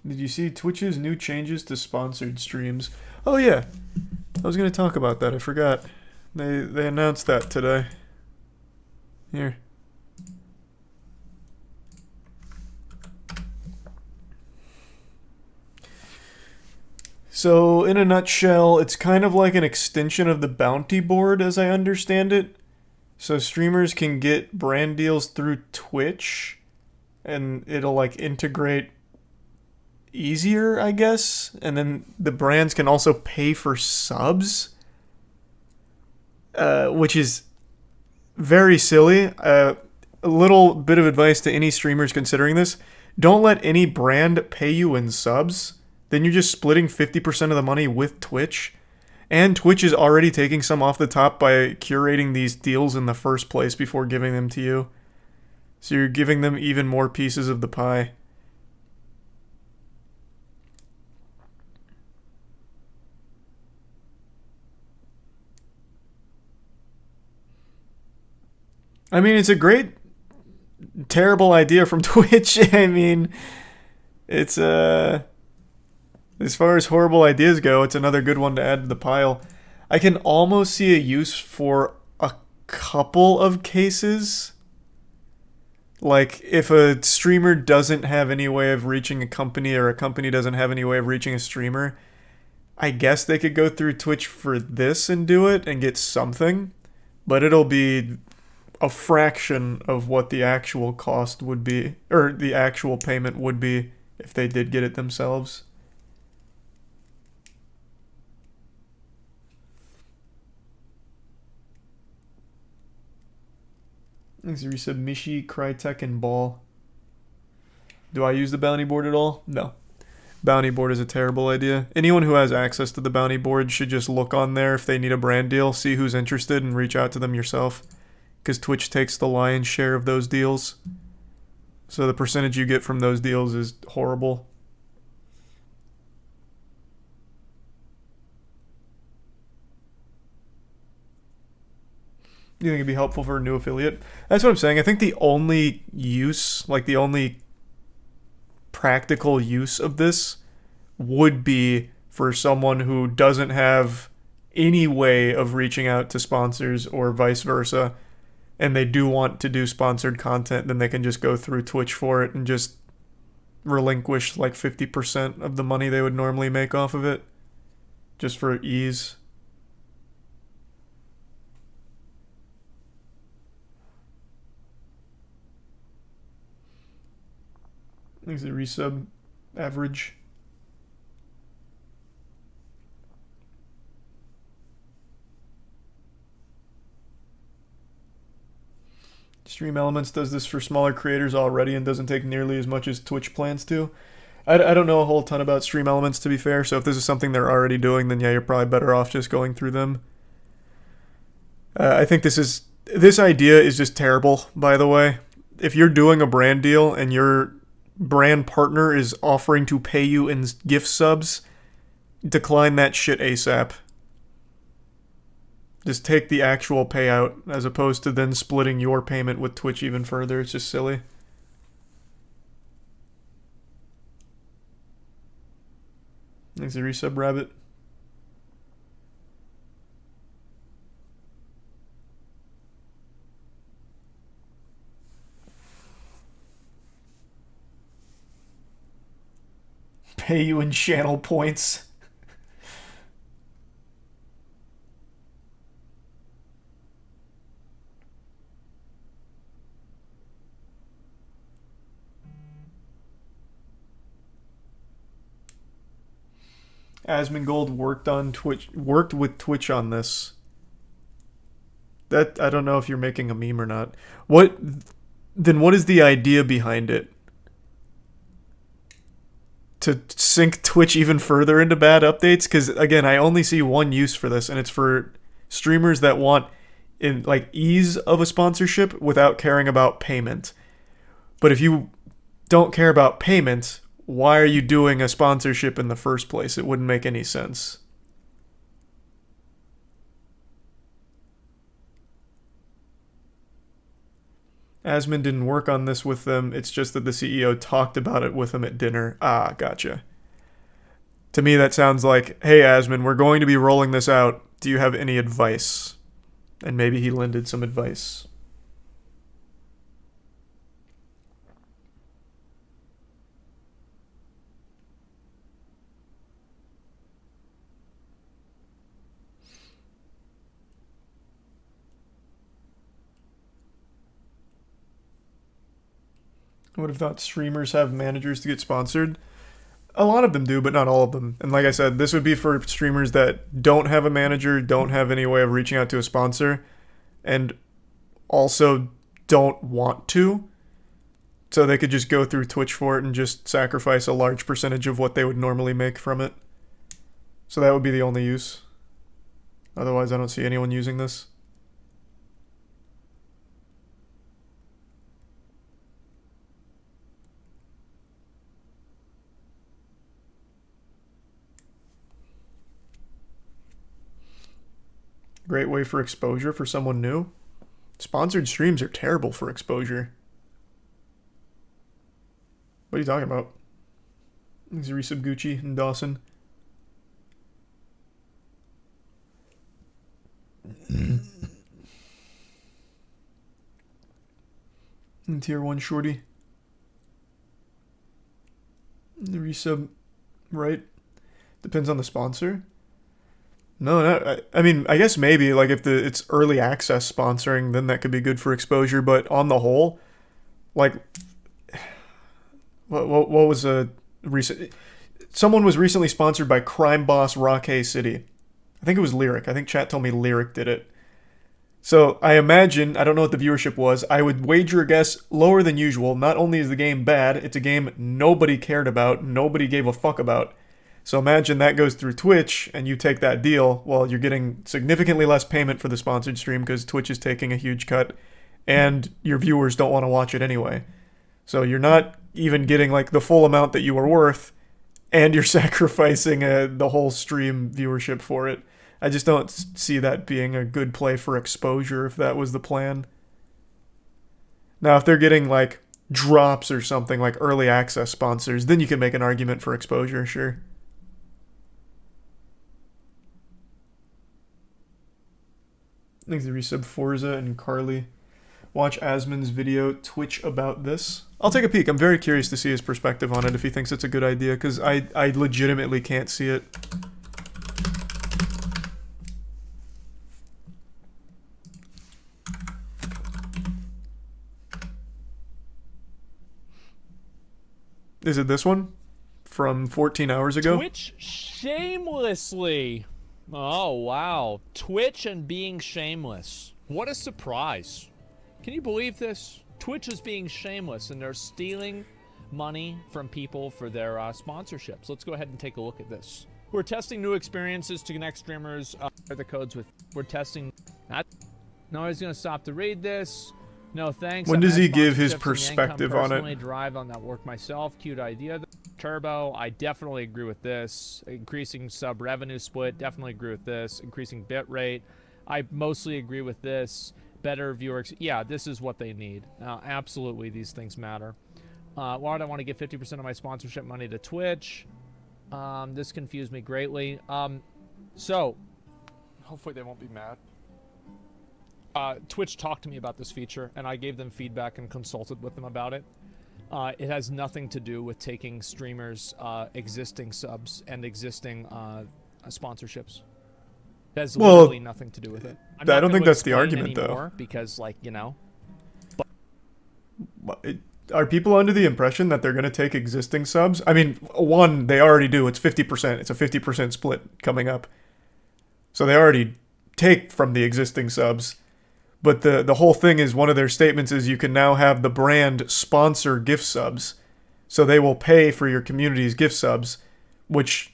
Did you see Twitch's new changes to sponsored streams? Oh yeah, I was gonna talk about that. I forgot. They announced that today. Here. So, in a nutshell, it's kind of like an extension of the bounty board as I understand it. So streamers can get brand deals through Twitch and it'll like integrate easier, I guess. And then the brands can also pay for subs, which is very silly. A little bit of advice to any streamers considering this: don't let any brand pay you in subs. Then you're just splitting 50% of the money with Twitch. And Twitch is already taking some off the top by curating these deals in the first place before giving them to you. So you're giving them even more pieces of the pie. I mean, it's a great, terrible idea from Twitch. I mean, it's as far as horrible ideas go, it's another good one to add to the pile. I can almost see a use for a couple of cases. Like, if a streamer doesn't have any way of reaching a company, or a company doesn't have any way of reaching a streamer, I guess they could go through Twitch for this and do it and get something. But it'll be a fraction of what the actual cost would be, or the actual payment would be if they did get it themselves. Thanks, resub Moistcr1tikal and Ball. Do I use the bounty board at all? No. Bounty board is a terrible idea. Anyone who has access to the bounty board should just look on there if they need a brand deal, see who's interested, and reach out to them yourself. Because Twitch takes the lion's share of those deals. So the percentage you get from those deals is horrible. Do you think it'd be helpful for a new affiliate? That's what I'm saying. I think the only use, like the only practical use of this would be for someone who doesn't have any way of reaching out to sponsors or vice versa, and they do want to do sponsored content, then they can just go through Twitch for it and just relinquish like 50% of the money they would normally make off of it, just for ease. I think it's the resub average. Stream Elements does this for smaller creators already and doesn't take nearly as much as Twitch plans to. I don't know a whole ton about Stream Elements, to be fair, so if this is something they're already doing, then yeah, you're probably better off just going through them. I think this idea is just terrible, by the way. If you're doing a brand deal and your brand partner is offering to pay you in gift subs, decline that shit ASAP. Just take the actual payout as opposed to then splitting your payment with Twitch even further. It's just silly. Thanks a resub, Rabbit. Pay you in channel points. Asmongold worked with Twitch on this. That, I don't know if you're making a meme or not. What is the idea behind it? To sink Twitch even further into bad updates? Because again, I only see one use for this, and it's for streamers that want in like ease of a sponsorship without caring about payment. But if you don't care about payment, why are you doing a sponsorship in the first place? It wouldn't make any sense. Asmund didn't work on this with them. It's just that the CEO talked about it with them at dinner. Ah, gotcha. To me, that sounds like, hey, Asmund, we're going to be rolling this out. Do you have any advice? And maybe he lended some advice. I would have thought streamers have managers to get sponsored. A lot of them do, but not all of them. And like I said, this would be for streamers that don't have a manager, don't have any way of reaching out to a sponsor, and also don't want to. So they could just go through Twitch for it and just sacrifice a large percentage of what they would normally make from it. So that would be the only use. Otherwise, I don't see anyone using this. Great way for exposure for someone new. Sponsored streams are terrible for exposure. What are you talking about? Resub Gucci and Dawson. And tier 1 shorty. The resub, right? Depends on the sponsor. No, I mean, I guess maybe, like, if it's early access sponsoring, then that could be good for exposure, but on the whole, like, what was a recent... Someone was recently sponsored by Crime Boss Rockay City. I think it was Lyric. I think chat told me Lyric did it. So I imagine, I don't know what the viewership was, I would wager a guess lower than usual. Not only is the game bad, it's a game nobody cared about, nobody gave a fuck about. So imagine that goes through Twitch and you take that deal. Well, you're getting significantly less payment for the sponsored stream because Twitch is taking a huge cut and your viewers don't want to watch it anyway. So you're not even getting like the full amount that you were worth and you're sacrificing the whole stream viewership for it. I just don't see that being a good play for exposure if that was the plan. Now, if they're getting like drops or something like early access sponsors, then you can make an argument for exposure, sure. Thanks to resub Forza and Carly. Watch Asmund's video Twitch about this. I'll take a peek. I'm very curious to see his perspective on it if he thinks it's a good idea, because I legitimately can't see it. Is it this one? From 14 hours ago? Twitch shamelessly. Oh, wow. Twitch and being shameless. What a surprise. Can you believe this? Twitch is being shameless and they're stealing money from people for their sponsorships. Let's go ahead and take a look at this. We're testing new experiences to connect streamers. The codes with. We're testing that. No, he's going to stop to read this. No, thanks. When does he give his perspective on it? Drive on that work myself. Cute idea. Turbo, I definitely agree with this. Increasing sub revenue split, definitely agree with this. Increasing bit rate, I mostly agree with this. Better viewer, yeah, this is what they need. Absolutely, these things matter. Why do I want to give 50% of my sponsorship money to Twitch? This confused me greatly. So, hopefully they won't be mad. Twitch talked to me about this feature, and I gave them feedback and consulted with them about it. It has nothing to do with taking streamers' existing subs and existing sponsorships. It has literally nothing to do with it. I don't think that's the argument, though. Because, like, you know. Are people under the impression that they're going to take existing subs? I mean, one, they already do. It's 50%. It's a 50% split coming up. So they already take from the existing subs. But the whole thing is, one of their statements is you can now have the brand sponsor gift subs. So they will pay for your community's gift subs, which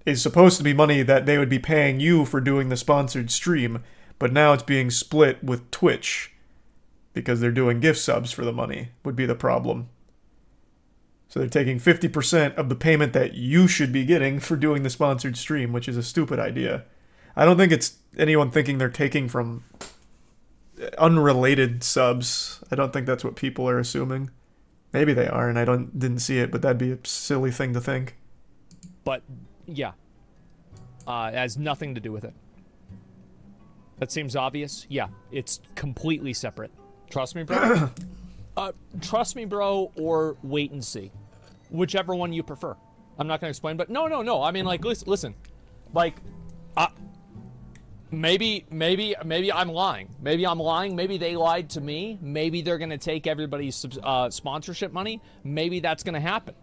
is supposed to be money that they would be paying you for doing the sponsored stream. But now it's being split with Twitch because they're doing gift subs for the money, would be the problem. So they're taking 50% of the payment that you should be getting for doing the sponsored stream, which is a stupid idea. I don't think it's anyone thinking they're taking from unrelated subs. I don't think that's what people are assuming. Maybe they are, and I didn't see it, but that'd be a silly thing to think. But yeah, it has nothing to do with it. That seems obvious. Yeah, it's completely separate. Trust me, bro. Trust me, bro, or wait and see, whichever one you prefer. I'm not gonna explain, but no. I mean, like, listen, like, maybe I'm lying. Maybe they lied to me. Maybe they're gonna take everybody's sponsorship money. Maybe that's gonna happen.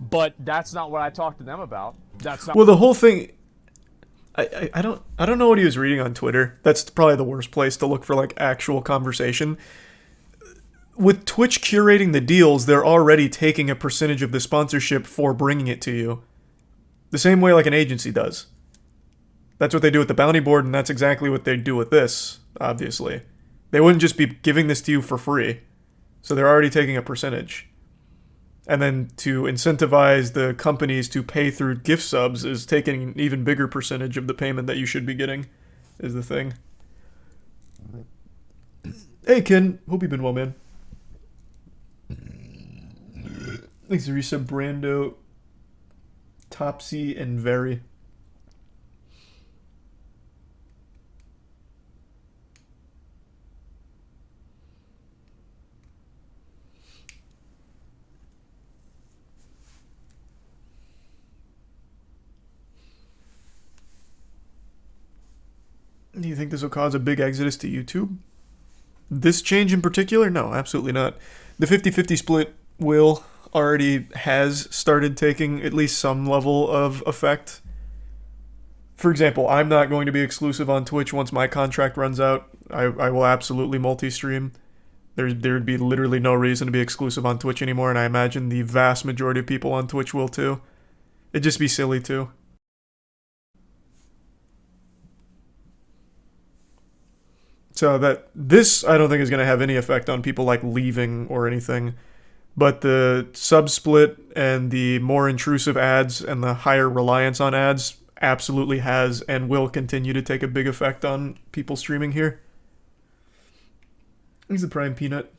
But that's not what I talked to them about. That's not. Well, the whole thing. I don't know what he was reading on Twitter. That's probably the worst place to look for like actual conversation. With Twitch curating the deals, they're already taking a percentage of the sponsorship for bringing it to you. The same way like an agency does. That's what they do with the bounty board, and that's exactly what they do with this, obviously. They wouldn't just be giving this to you for free. So they're already taking a percentage. And then to incentivize the companies to pay through gift subs is taking an even bigger percentage of the payment that you should be getting, is the thing. Hey, Ken. Hope you've been well, man. Thanks, Arisa, Brando, Topsy, and Very. Do you think this will cause a big exodus to YouTube? This change in particular? No, absolutely not. The 50-50 split already has started taking at least some level of effect. For example, I'm not going to be exclusive on Twitch once my contract runs out. I will absolutely multi-stream. There'd be literally no reason to be exclusive on Twitch anymore, and I imagine the vast majority of people on Twitch will too. It'd just be silly too. So this I don't think is going to have any effect on people like leaving or anything. But the sub split and the more intrusive ads and the higher reliance on ads absolutely has and will continue to take a big effect on people streaming here. He's the Prime Peanut.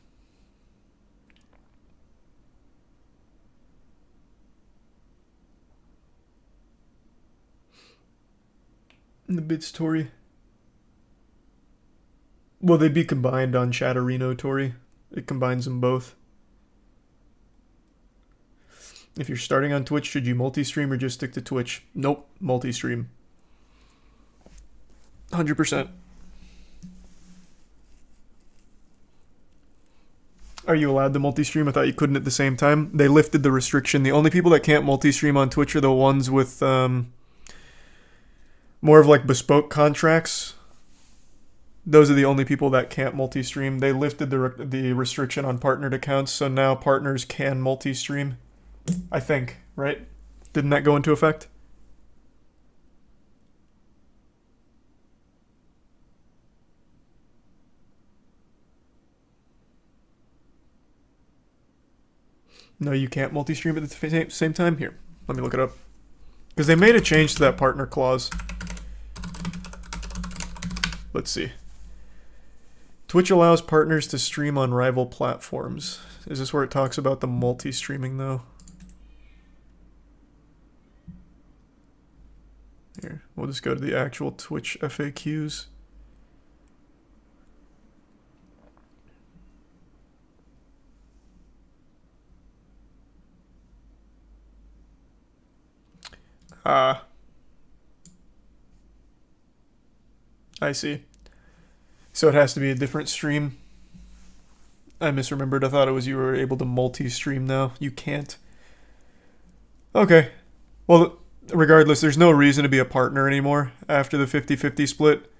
And the Bits Tori. Well, they'd be combined on Chatterino, Tori. It combines them both. If you're starting on Twitch, should you multi-stream or just stick to Twitch? Nope, multi-stream. 100%. Are you allowed to multi-stream? I thought you couldn't at the same time. They lifted the restriction. The only people that can't multi-stream on Twitch are the ones with more of like bespoke contracts. Those are the only people that can't multi-stream. They lifted the restriction on partnered accounts, so now partners can multi-stream. I think, right? Didn't that go into effect? No, you can't multi-stream at the same time? Here, let me look it up. Because they made a change to that partner clause. Let's see. Twitch allows partners to stream on rival platforms. Is this where it talks about the multi-streaming, though? Here, we'll just go to the actual Twitch FAQs. I see. So it has to be a different stream. I misremembered. I thought it was you were able to multi-stream now. You can't. Okay. Well, regardless, there's no reason to be a partner anymore after the 50-50 split.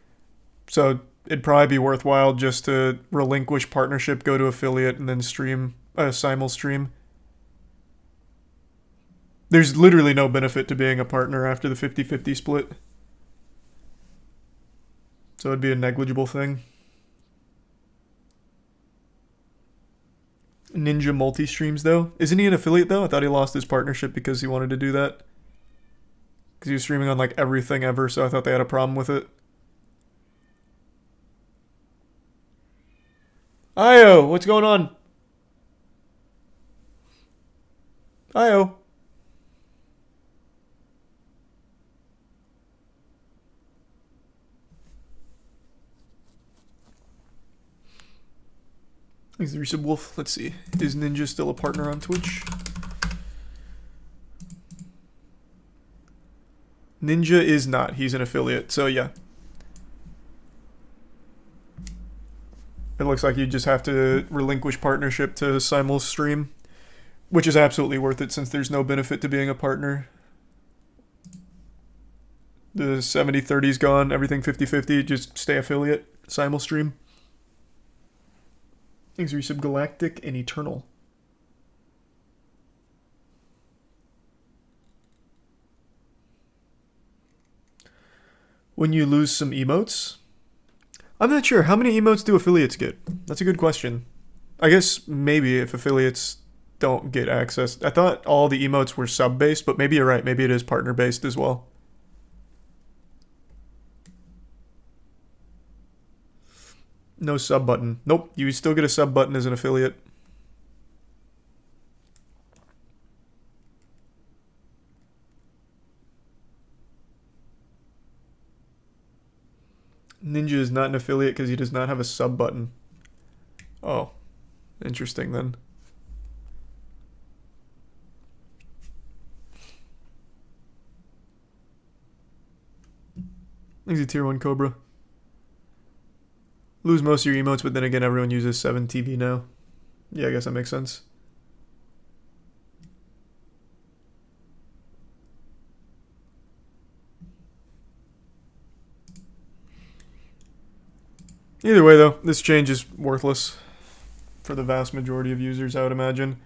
So it'd probably be worthwhile just to relinquish partnership, go to affiliate, and then stream, simul stream. There's literally no benefit to being a partner after the 50-50 split. So it'd be a negligible thing. Ninja multi-streams, though. Isn't he an affiliate, though? I thought he lost his partnership because he wanted to do that. Because he was streaming on, like, everything ever, so I thought they had a problem with it. Io, what's going on? Io. Thanks, Resub Wolf. Let's see. Is Ninja still a partner on Twitch? Ninja is not. He's an affiliate. So yeah. It looks like you just have to relinquish partnership to Simulstream, which is absolutely worth it since there's no benefit to being a partner. The 70-30's gone, everything 50-50, just stay affiliate, Simulstream. Thanks, Resub Galactic and Eternal. When you lose some emotes? I'm not sure. How many emotes do affiliates get? That's a good question. I guess maybe if affiliates don't get access. I thought all the emotes were sub-based, but maybe you're right. Maybe it is partner-based as well. No sub button. Nope, you still get a sub button as an affiliate. Ninja is not an affiliate because he does not have a sub button. Oh, interesting then. He's a tier 1 Cobra. Lose most of your emotes, but then again, everyone uses 7TV now. Yeah, I guess that makes sense. Either way, though, this change is worthless for the vast majority of users, I would imagine.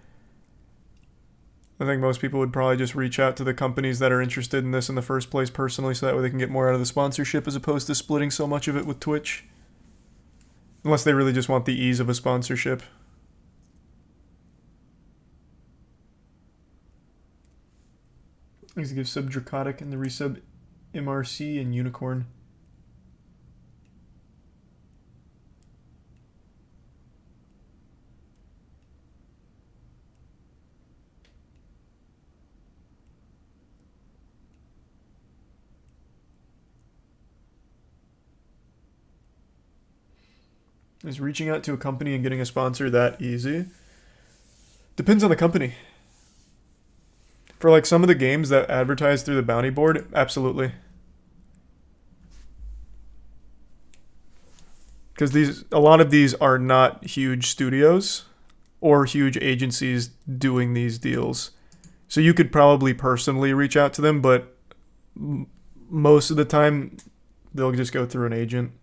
I think most people would probably just reach out to the companies that are interested in this in the first place personally, so that way they can get more out of the sponsorship as opposed to splitting so much of it with Twitch. Unless they really just want the ease of a sponsorship. Thanks to give sub Dracotic and the resub MRC and Unicorn. Is reaching out to a company and getting a sponsor that easy? Depends on the company. For like some of the games that advertise through the bounty board, absolutely. Because a lot of these are not huge studios or huge agencies doing these deals. So you could probably personally reach out to them, but most of the time they'll just go through an agent.